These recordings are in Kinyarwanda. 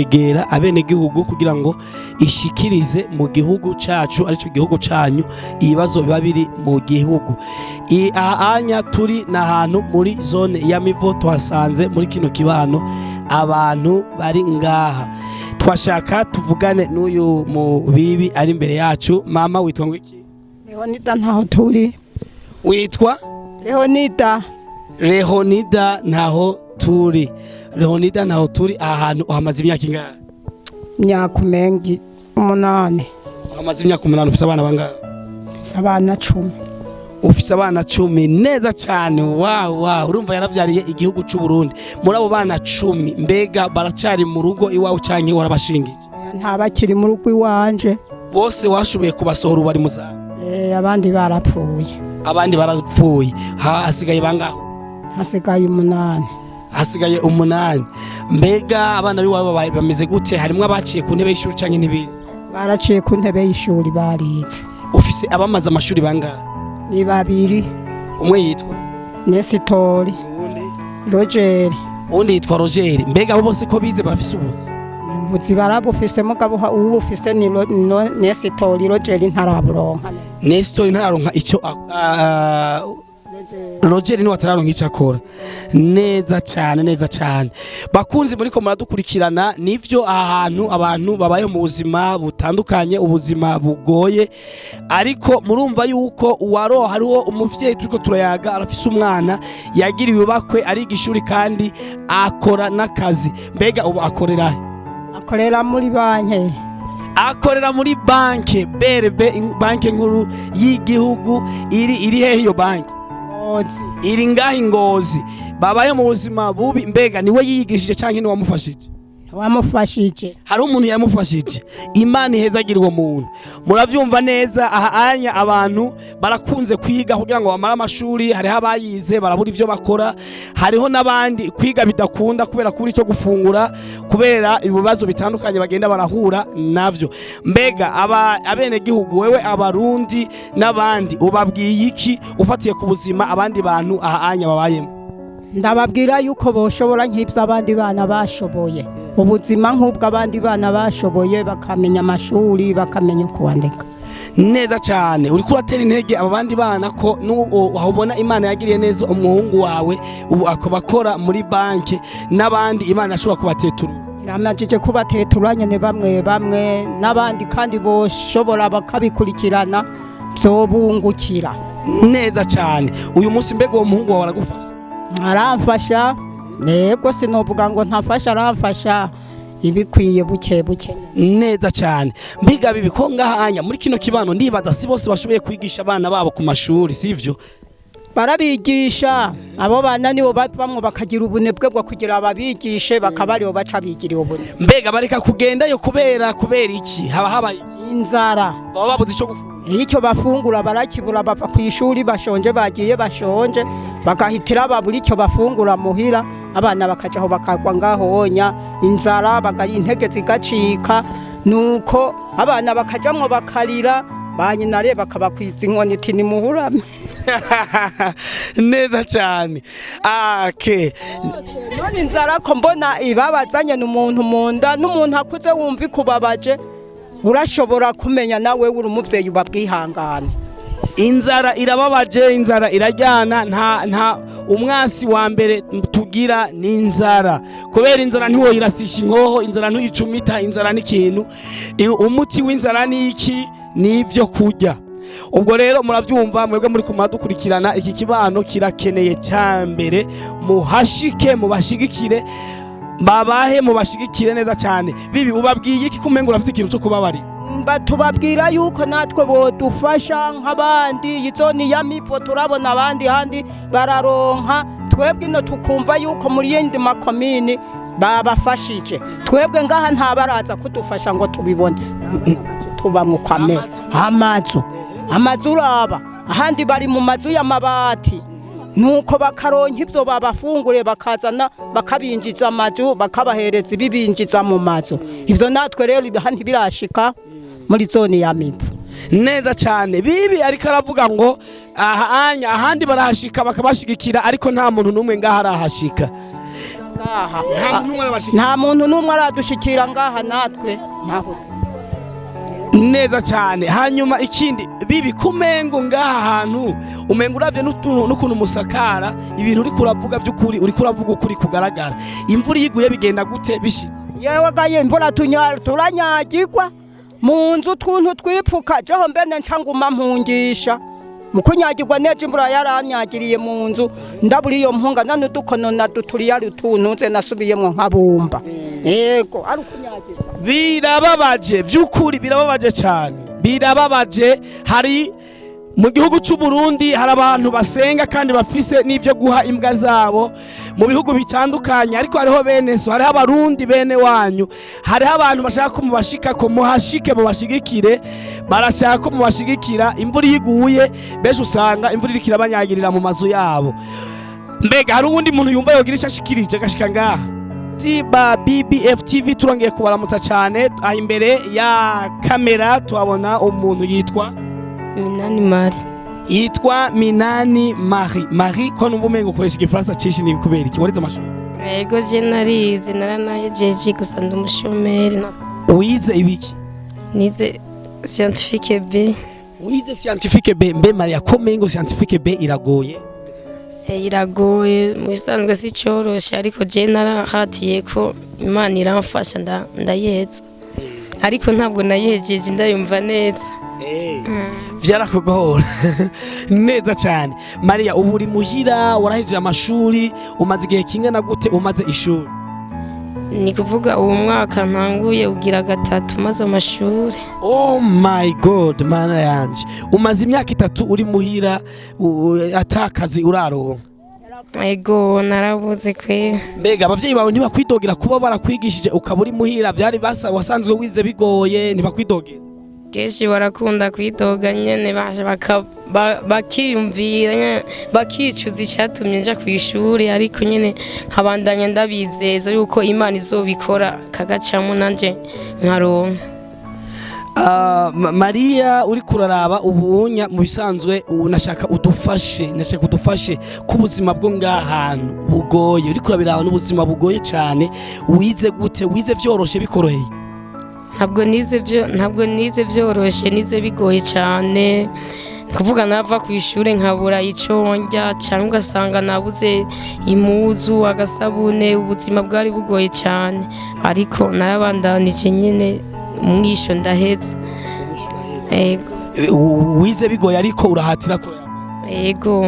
kwegera abene gihugu kugira ngo ishikirize mu gihugu cacu arico gihugu canyu ibibazo biba biri mu gihugu. Anya turi nahantu muri zone ya Mivo twasanze muri kino kibano abantu bari ngaha. Twashaka tuvugane n'uyu mu bibi ari imbere yacu. Mama witwa ngwiki? Leonida Ntahoturi. Witwa? Leonida Ntahoturi. Leonida Ntahoturi ahantu uhamaze imyaka ingahe? Myaka mengi 8. Uhamaze imyaka 8 ufise abana bangahe? Ufise abana 10. Ufise abana 10 neza cyane. Wow, urumva yaravyariye igihugu cy'u Burundi. Muri abo bana 10 mbega baracari mu rugo iwawe canke warabashingije? Nta bakiri mu rugo iwanje. Bose washoboye kubasohora bari muza? Abandi barapfuye. Abandi barapfuye. Hasigaye bangaho? Hasigaye 8. Hasigaye 8. Mbega abana biwawe bameze gute? Harimwe abaciye ku ntebe y'ishuri canke ntibize? Baraciye ku ntebe y'ishuri barize. Ufise abamaze amashuri bangahe? Ni 2. Umwe yitwa Nesitori. Roger. Undi yitwa Roger. Mbega abo bose ko bize barafise ubuzi? Ubuzi barabufise mugabo ubu ufise ni Nesitori. Roger ntaraburonka. Nesitori ntararonka ico Roger ni watararonka ico akora. Neza cyane. Bakunzi muri ko muradukurikirana nivyo ahantu abantu babaye mu buzima butandukanye, ubuzima bugoye, ariko murumva yuko uwaro hariho umuvyeyi turiko turayaga arafise umwana yagiriwe bakwe ari igishuri kandi akora nakazi. Mbega ubu akorera muri banki. Akorera muri banki BRB, banki nkuru y'igihugu. Iri hehe iyo banki? Iri ngahi Ngozi. Babaye mu buzima bubi. Mbega niwe yigishije canke ni wamufashije? Wamufashije. Hari umuntu yamufashije. Imana ihezagira uwo muntu. Muravyumva neza anya abantu barakunze kwiga kugira ngo bamara amashuri. Hari abayize barabura ivyo bakora. Hariho nabandi kwiga bidakunda kubera kuri cyo gufungura, kubera ibibazo bitandukanye bagenda barahura navyo. Mbega abene gihugu wewe abarundi nabandi ubabwiye iki ufatiye ku buzima abandi bantu anya babayemo? Ndababwira yuko boshobora nk'ibyo abandi bana bashoboye. Ubuzima nk'ubwo abandi bana bashoboye bakamenya amashuri bakamenya kwandika. Neza cyane. Uri kuratera intege abandi bana ko ubona Imana yagiriye neza umuhungu wawe ubu akabakora muri banki nabandi Imana ashobora kubatetura. Yamajije kubateturanye ne bamwe nabandi kandi boshobora bakabikurikirana zobungukira. Neza cyane. Uyu munsi mbega uwo muhungu wawe aragufasha? Aramfasha. Nego sinovuga ngo ntafasha, aramfasha ibikwiye buke. Neza cyane. Mbiga bibi ko ngahanya muri kino kibano ndibaza si bose bashoboye kwigisha abana babo ku mashuri sivyo? Barabigisha. Abo bana nibo bavamwe bakagira ubunebwe bwo kugira ababigishe bakabariho baca bigiriye ubune. Mbega bareka kugendayo kubera iki? Haba habaye inzara. Baba babuze ico gufungura. Icyo bafungura barakibura bava ku ishuri bashonje, bagiye bashonje bagahitira baburi icyo bafungura muhira, abana bakajaho bakagwa ngaho honya inzara bagayintege zigacika, nuko abana bakajamwe bakarira banyinare bakabakwiza inkoni iti ni muhurame. Neza cyane. None inzara ko mbona ibabazanye n'umuntu munda, n'umuntu akuze wumva kubabaje urashobora kumenya nawe uri umuvyeyi ubabwihangana. Inzara irababaje, inzara irajyana. Nta umwasi wa mbere tugira ni inzara, kubera inzara ntiwo irasisha inkoho, inzara ntuyicumita, inzara n'ikintu. Umuti w'inzara ni iki? Ni ivyo kurya. Ubwo rero muravyumva mwebwe muri kumadukurikirana, iki kibano kirakeneye cyambere muhashike mubashigikire, babahe mubashigikire neza cyane. Bibi ubabwiye iki kumenga urafite ikintu cyo kubabari? Batubabwira yuko natwe bodufasha nk'abandi. Yizoni ya Mivo turabona abandi handi bararonka, twebwe no tukumva yuko muri yindi makomini babafashije. Twebwe ngaha nta baraza kudufasha ngo tubibone. Tuba mu kwame amazu uraba ahandi bari mu mazu y'amabati, nuko bakaronka ibyo babafungure bakazana bakabinjiza amazu bakabahereza ibibinjiza mu mazu. Ivyo natwe rero handi birashika muri zone ya Mivo. Neza cyane. Bibi ariko aravuga ngo ahandi barahashika bakabashigikira, ariko nta muntu numwe ngaha arahashika. ngaha nta muntu n'umwe aradushikira ngaha natwe ntaho neza cyane. Hanyuma ikindi bibi kumengo ngaha hantu umengo uravye n'ukuntu musakara ibintu uri kuravuga by'ukuri uri kuravuga ukuri kugaragara. Imvura yiguye bigenda gute bishitse? Yewe gaye imvura turanyagirwa mu nzu twuntu twipfuka jeho mbene ncanguma mpungisha mukunyagirwa neje imvura yaranyagiriye mu nzu ndaburi iyo mpunga nane dukono na duturi yari tuntuze nasubiyemwo nkabumba. Yego ari kunyagirwa birababaje by'ukuri birababaje cyane birababaje. Hari mu gihugu cy'u Burundi hari abantu basenga kandi bafise n'ivyo guha imbwa zabo mu bihugu bitandukanye, ariko hariho bene so, hariho abarundi bene wanyu, hariho abantu bashaka ko mubashika ko muhashike mubashigikire, barashaka ko mubashigikira. Imvura yiguye besho usanga imvura irikira banyagirira mu mazu yabo. Mbega hari uwundi muntu yumva yogirisha ashikirije gashika ngaha ba BBF TV turongeye kubaramutsa cyane. Aha imbere ya kamera tuhabona umuntu yitwa Minani Mari. Yitwa Minani Mari ko numva umengo ukoresha igifaransa cyinshi ni kubera iki warize amashuri? Yego je narize naranayejeje gusa ndumushomeri. Wize ibiki? Nize scientifique B. Wize scientifique B. Mbe Maria ko mengo scientifique B iragoye? Iragoye mu bisanzwe si cyoroshe, ariko je narahatiye ko Imana iramfasha ndayeza, ariko ntabwo nayejeje ndayumva neza. Vyarakugora neza cyane. Maria ubu uri muhira warahejeje amashuri, umaze igihe kingana gute umaze ishuri? Ni kuvuga uwo mwaka ntanguye ugira gatatu maze amashuri. Oh my god mana yanje, umaze imyaka 3 uri muhira atakazi uraronka? Ego narabuze kwe. Mbega abavyeyi bawe ntibakwidogera kuba barakwigishije ukaba uri muhira vyari wasanzwe wize bigoye ntibakwidogera? Keshi barakunda kwidoga nyene baje bakiyumvira bakicuza icyatumye nja ku ishuri, ariko nyene nkabandanya ndabizeza yuko Imana izobikora kagacamo nanje nkaronka. Maria uri kuraraba ubunya mu bisanzwe nashaka udufashe ku buzima bwo ngahantu bugoye, uri kurabiraba n'ubuzima bugoye cyane. Wize gute? Wize vyoroshe bikoroheye? Ntabwo nize vyoroshe, nize bigoye cyane. Kuvuga nava ku ishuri nkabura ico ndya cyangwa ugasanga nabuze imuzu agasabune, ubuzima bwari bugoye cyane, ariko narabandanije nyene umwisho ndahetse. Ego wize bigoye ariko urahatira ko? Ego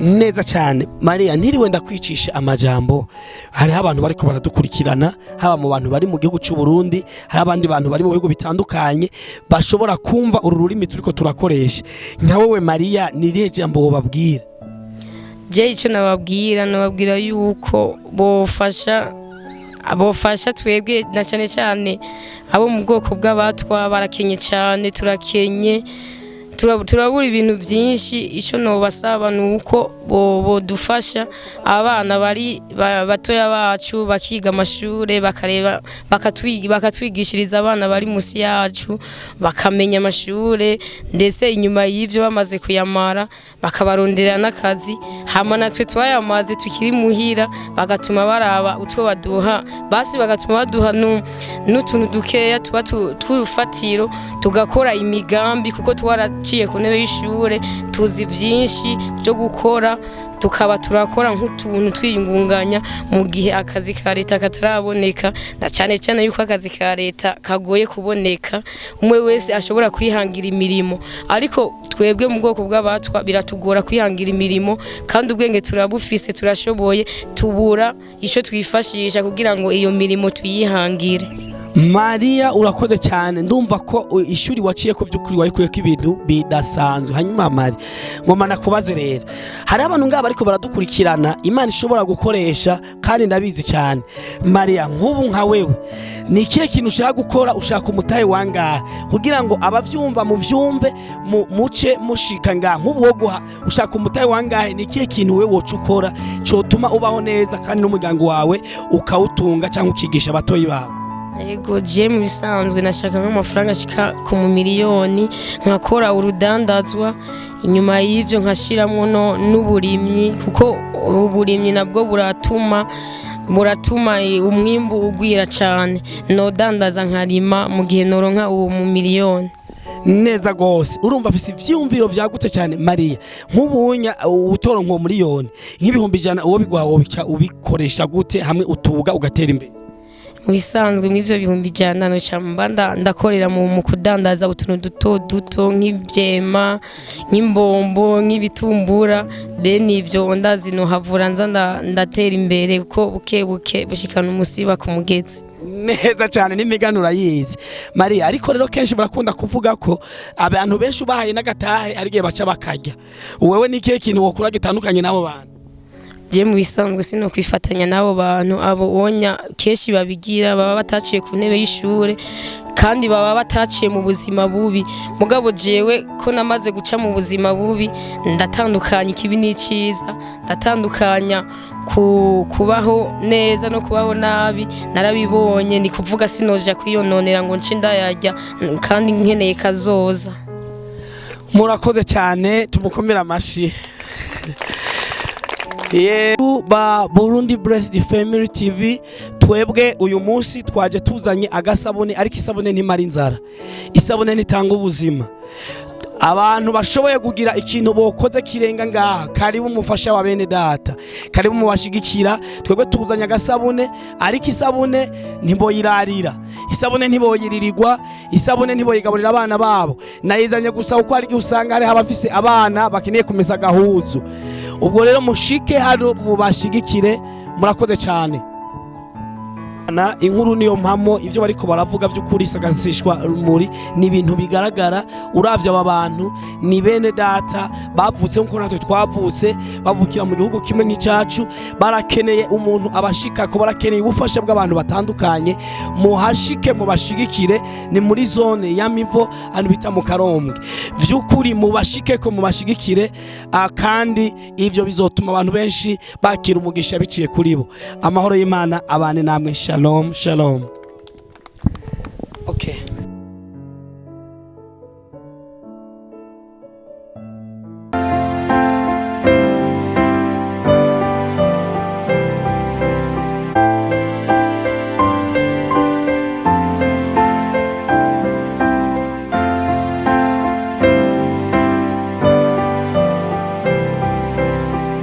neza cyane. Maria ntiriwe ndakwicisha amajambo, hari abantu bariko baradukurikirana, haba mu bantu bari mu gihugu cy'u Burundi, hari abandi bantu bari mu bihugu bitandukanye bashobora kumva uru rurimi turiko turakoresha. Nka wowe Maria nirihe jambo wobabwira? Je icyo nababwira yuko bofasha twebwe na cyane cyane abo mu bwoko bw'abatwa barakenye cyane, turakenye turabura ibintu byinshi. Icyo nobasaba nuko bodufasha abana bari batoya bacu bakiga amashure, bakareba bakatwigishiriza abana bari musi yacu bakamenya amashure, ndetse inyuma y'ivyo bamaze kuyamara bakabarondera n'akazi. Hama natwe twayamaze tukiri muhira bagatuma baraba utwo baduha, basi bagatuma baduha n'utuntu dukeya tuba tw'urufatiro tugakora imigambi, kuko twaraciye ku ntebe y'ishure tuzi byinshi byo gukora, tukaba turakora nk'utuntu twiyungunganya mu gihe akazi ka leta kataraboneka, na cyane cyane yuko akazi ka leta kagoye kuboneka. Umwe wese ashobora kwihangira imirimo, ariko twebwe mu bwoko bw'abatwa biratugora kwihangira imirimo, kandi ubwenge turabufise turashoboye, tubura ico twifashisha kugira ngo iyo mirimo tuyihangire. Maria urakoze cyane, ndumva ko ishuri waciye ko byukuri warikuye ko ibintu bidasanzwe. Hanyuma Maria ngoma nakubaze rero, hari abantu ngaba ariko baradukurikirana Imana ishobora gukoresha kandi ndabizi cyane. Maria nk'ubu nka wewe ni ikihe kintu ushaka gukora, ushaka umutahe wangahe kugira ngo abavyumva mu vyumve muce mushika ngaha? Nk'ubu wo guha ushaka umutahe wangahe, ni ikihe kintu wewe woca ukora cyotuma ubaho neza kandi n'umuryango wawe ukawutunga cyangwa ukigisha abatoyi bawe? Ego je mu bisanzwe nashaka nk'amafaranga ashika ku miliyoni, nkakora urudandazwa, inyuma y'ivyo nkashiramwo n'uburimyi, kuko uburimyi nabwo buratuma muratuma umwimbu ugwira cyane nodandaza nkarima mu gihe noronka uwo mu miliyoni neza gose urumva afise ivyumviro vyagutse cyane Maria nk'ubunya utoro nko miliyoni nk'ibihumbi 100 uwo bigwaho bica ubikoresha gute hamwe utuga ugatera imbere bisanzwe mw'ivyo bihumbi 100 no cyamba ndakorera mu kudandaza utuntu duto duto nk'ivyema nk'imbombo nk'ibitumbura bene ivyo ndazi no havura nza ndatera imbere uko buke bushikana umusiba ku mugezi neza cyane n'imiganura yizi Maria ariko rero kenshi barakunda kuvuga ko abantu benshi bahaye n'agatahe ari gihe baca bakarya wewe ni kihe kintu wokura gitandukanye nabo bantu je mu bisanzwe sino kwifatanya nabo bantu abo wonya keshi babigira baba bataciye ku ntebe y'ishure kandi baba bataciye mu buzima bubi mugabo jewe ko namaze guca mu buzima bubi ndatandukanya ikibi n'iciza ndatandukanya kubaho neza no kubaho nabi narabibonye ni kuvuga sinoja kwiyononera ngo nce ndayarya kandi nkeneye kazoza murakoze cyane tumukomera amashi ba Burundi Blessed Family TV twebwe uyu munsi twaje tuzanye agasabune ariko isabune ntimara inzara isabune nitanga ubuzima abantu bashoboye kugira ikintu bokoze kirenga ngaha karibu mufasha wa bene data karibu mubashigikira twebwe tuzanya agasabune ariko isabune ntiboyirarira isabune ntiboyiririrwa isabune ntiboyigaburira abana babo nayizanye gusa uko ari usanga hari abafise abana bakeneye kumesa gahuzu ubwo rero mushike hano mubashigikire murakoze cyane inkuru niyo mpamo ivyo bariko baravuga by'ukuri sagasishwa muri ni ibintu bigaragara uravye aba bantu ni bene data bavutse nko natwe twavutse bavukira mu gihugu kimwe nk'icacu barakeneye umuntu abashika ko barakeneye ubufasha bw'abantu batandukanye muhashike mubashigikire ni muri zone ya Mivo hano bita mu Karombwe vy'ukuri mubashike ko mubashigikire kandi ivyo bizotuma abantu benshi bakira umugisha biciye kuri bo amahoro y'Imana abane namwe Shalom, shalom. Okay.